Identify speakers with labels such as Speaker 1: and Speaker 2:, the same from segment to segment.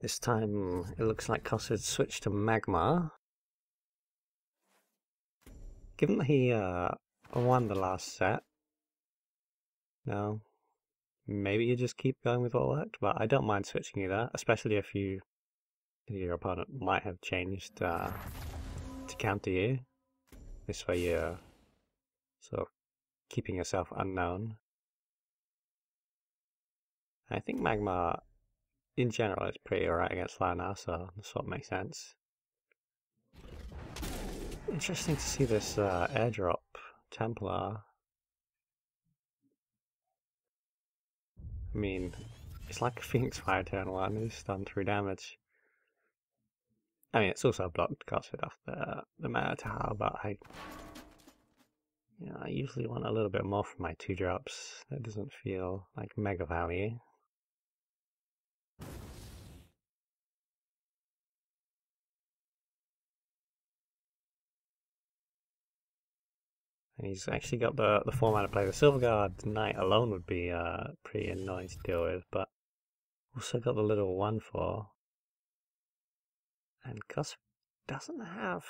Speaker 1: This time it looks like Kosvid switched to Magma. Given that he won the last set, no, maybe you just keep going with what worked, but I don't mind switching either, especially if your opponent might have changed to counter you. This way you're sort of keeping yourself unknown. I think Magma in general is pretty alright against Lana, so this sort of makes sense. Interesting to see this airdrop Templar. I mean, it's like a Phoenix Fire turn 1, who's stunned through damage. I mean, it's also blocked Kosvid off the mana tower, but I usually want a little bit more from my 2-drops. That doesn't feel like mega value. And he's actually got the 4-mana play. The Silverguard Knight alone would be pretty annoying to deal with, but also got the little 1/4. And Kosvid doesn't have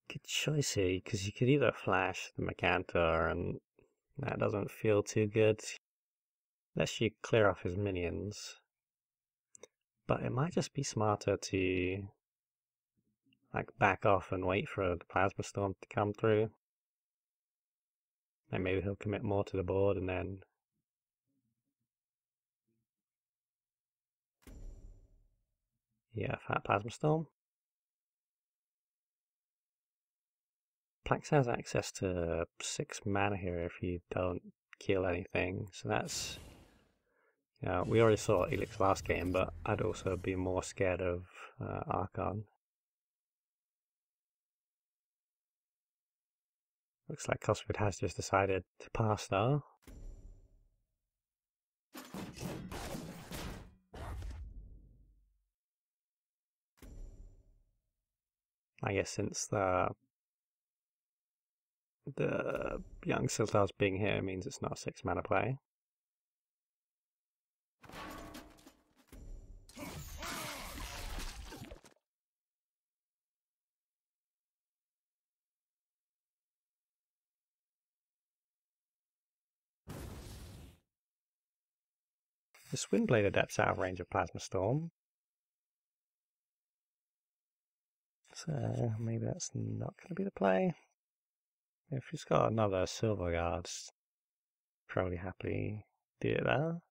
Speaker 1: good choice here, because you could either flash the Mercantor, and that doesn't feel too good. Lets you clear off his minions. But it might just be smarter to like back off and wait for the Plasma Storm to come through. And maybe he'll commit more to the board and then... yeah, Fat Plasma Storm. Plax has access to 6 mana here if you don't kill anything, so that's... we already saw Elix last game, but I'd also be more scared of Archon. Looks like Kosvid has just decided to pass though. I guess since the young Siltars being here means it's not a 6 mana play. This Windblade Adept's out of range of Plasma Storm, so maybe that's not going to be the play. If he's got another Silverguard, probably happily do it there.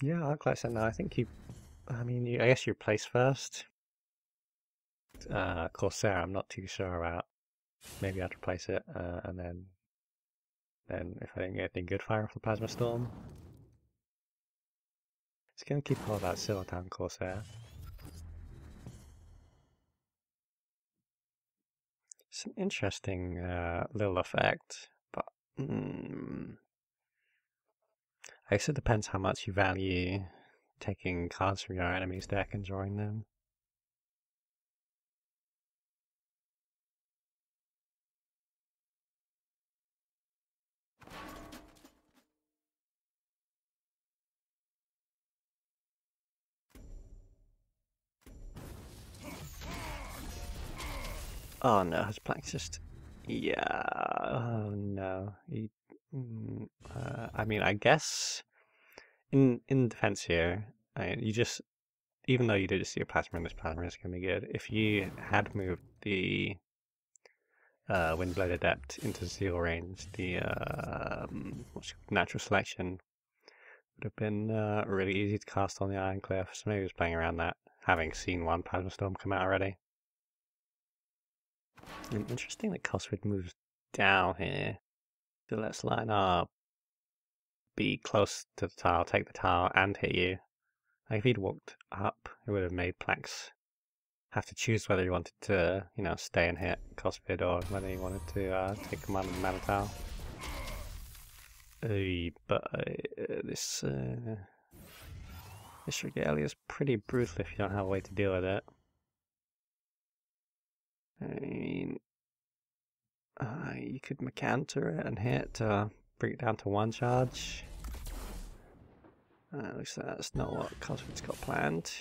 Speaker 1: Yeah, I'd like to say no. I think I guess you place first. Corsair, I'm not too sure about. Maybe I'd replace it, and then if I didn't get anything good, fire off the Plasma Storm. It's going to keep all that Silvertown Corsair. It's an interesting little effect, but I guess it depends how much you value taking cards from your enemy's deck and drawing them. Oh no, his Plax just... yeah, oh no. I mean, I guess in defense here, you just... even though you did just see a plasma, and this plasma is going to be good, if you had moved the Windblade Adept into Zeal range, the natural selection would have been really easy to cast on the Iron Cliff, so maybe he was playing around that, having seen one Plasma Storm come out already. And interesting that Kosvid moves down here. So let's line up, be close to the tile, take the tile, and hit you. Like if he'd walked up, it would have made Plax have to choose whether he wanted to, stay and hit Kosvid or whether he wanted to take command of the mana tile. But this Regalia is pretty brutal if you don't have a way to deal with it. I mean, You could Mecanter it and hit to bring it down to 1 charge. Looks like that's not what Kosvid's got planned.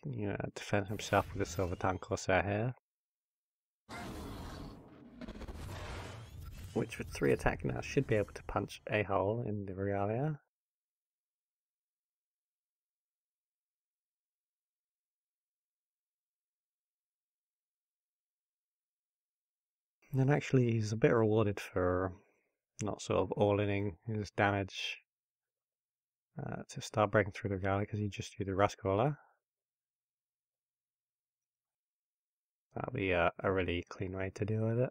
Speaker 1: Can you defend himself with a Silver Tongue Corsair here? Which with 3 attack now should be able to punch a hole in the Regalia. And then actually he's a bit rewarded for not sort of all-inning his damage to start breaking through the Regalia because he just used the Rust Crawler. That'll be a really clean way to deal with it.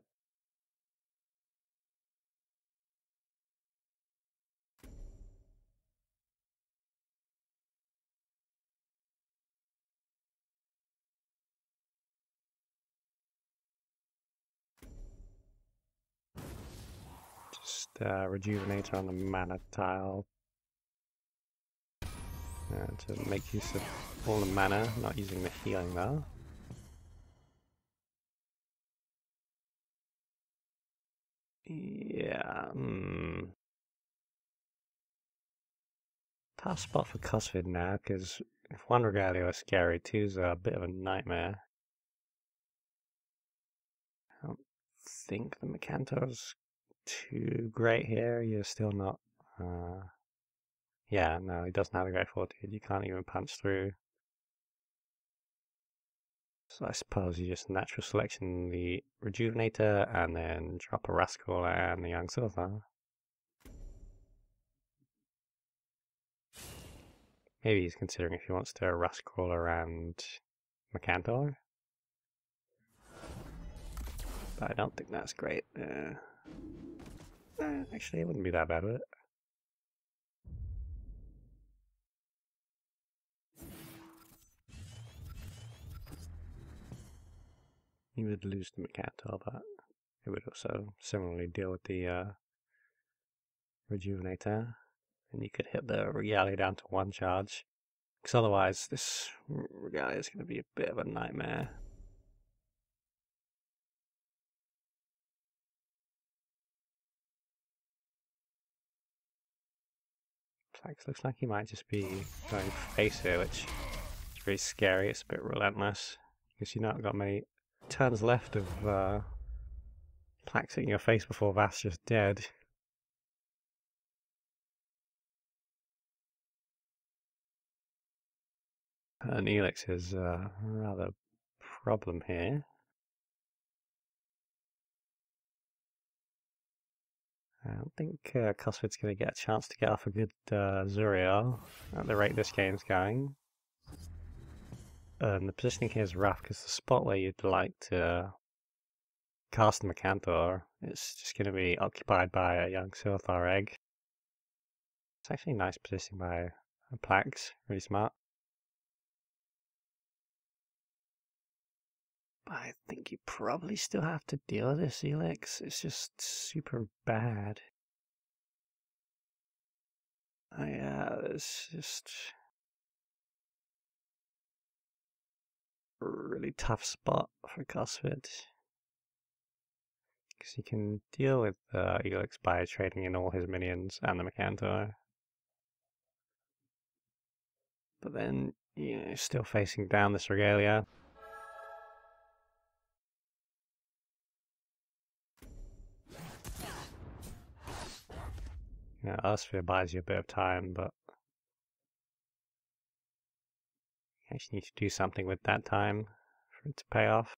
Speaker 1: Just Rejuvenator on the mana tile to make use of all the mana, not using the healing though. Yeah, tough spot for Kosvid now, because if 1 Regalia is scary, 2's a bit of a nightmare. I don't think the Mecantor's too great here. You're still not. Yeah, no, he doesn't have a great fortitude. You can't even punch through. So I suppose you just natural selection the Rejuvenator and then drop a Rascal and the Young Silver. Maybe he's considering if he wants to Rascal and Mecantor. But I don't think that's great. Actually, it wouldn't be that bad, would it? You would lose the Mecantor, but it would also similarly deal with the Rejuvenator. And you could hit the Regalia down to 1 charge. Because otherwise, this Regalia is going to be a bit of a nightmare. Plax looks like he might just be going face here, which is very scary. It's a bit relentless. Because you've not got many turns left of Plax hitting your face before Vast's just dead. And Elix is a rather problem here. I don't think Kosvid's going to get a chance to get off a good Zuriel at the rate this game's going. And the positioning here is rough because the spot where you'd like to cast the Mecantor is just going to be occupied by a young Silthar egg. It's actually nice positioning by Plax, really smart. But I think you probably still have to deal with this, Elix. It's just super bad. It's just a really tough spot for Kosvid. Because he can deal with Elix by trading in all his minions and the Mecantor. But then, still facing down this Regalia. Earthsphere buys you a bit of time, but you actually need to do something with that time for it to pay off.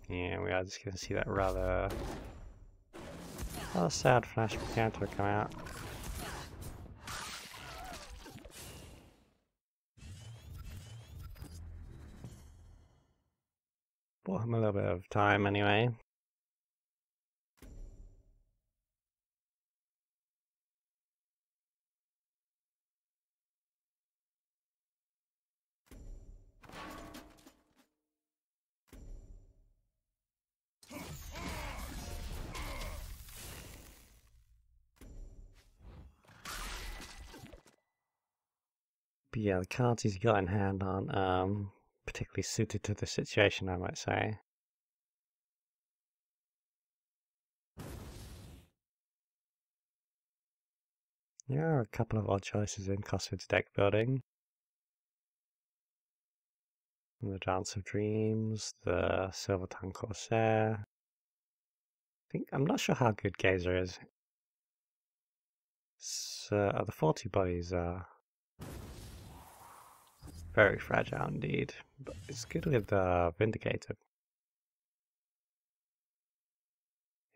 Speaker 1: Yeah, we are just going to see that rather sad Flash Mecantor come out. Bought him a little bit of time anyway. But yeah, the cards he's got in hand aren't particularly suited to the situation, I might say. There are a couple of odd choices in Kosvid's deck building. The Dance of Dreams, the Silver Tongue Corsair. I'm not sure how good Gazer is. So, the 40 bodies are very fragile indeed, but it's good with the Vindicator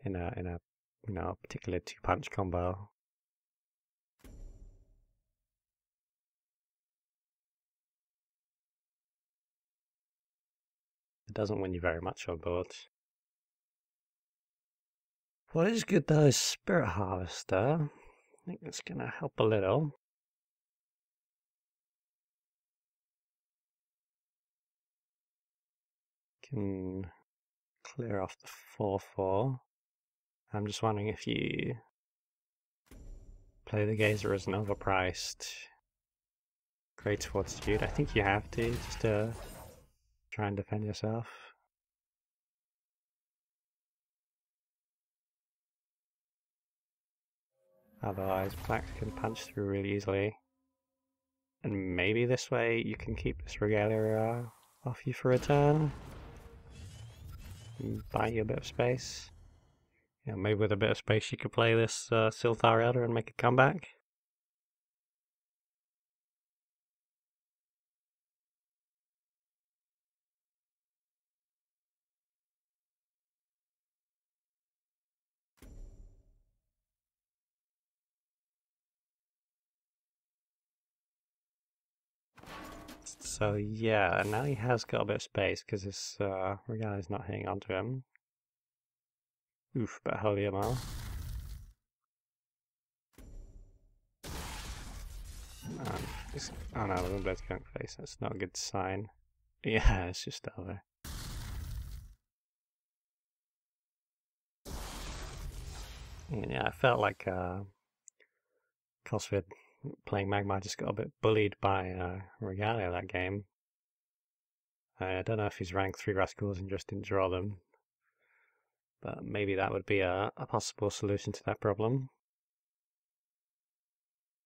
Speaker 1: in a particular 2-punch combo. It doesn't win you very much on board. What is good though is Spirit Harvester. I think it's gonna help a little. Can clear off the 4/4. I'm just wondering if you play the Gazer as an overpriced Great Fortitude. I think you have to, just to try and defend yourself. Otherwise, Plax can punch through really easily. And maybe this way you can keep this Regalia off you for a turn. Buy you a bit of space. Yeah, maybe with a bit of space you could play this Silthar Elder and make a comeback. So yeah, and now he has got a bit of space because his Regalia's not hanging on to him. Oof, but holy ammo. Oh no, the Windblade's going face, that's not a good sign. Yeah, it's just over. Yeah, I felt like Kosvid playing Magma just got a bit bullied by Regalia that game. I don't know if he's ranked 3 Rascals and just didn't draw them, but maybe that would be a possible solution to that problem.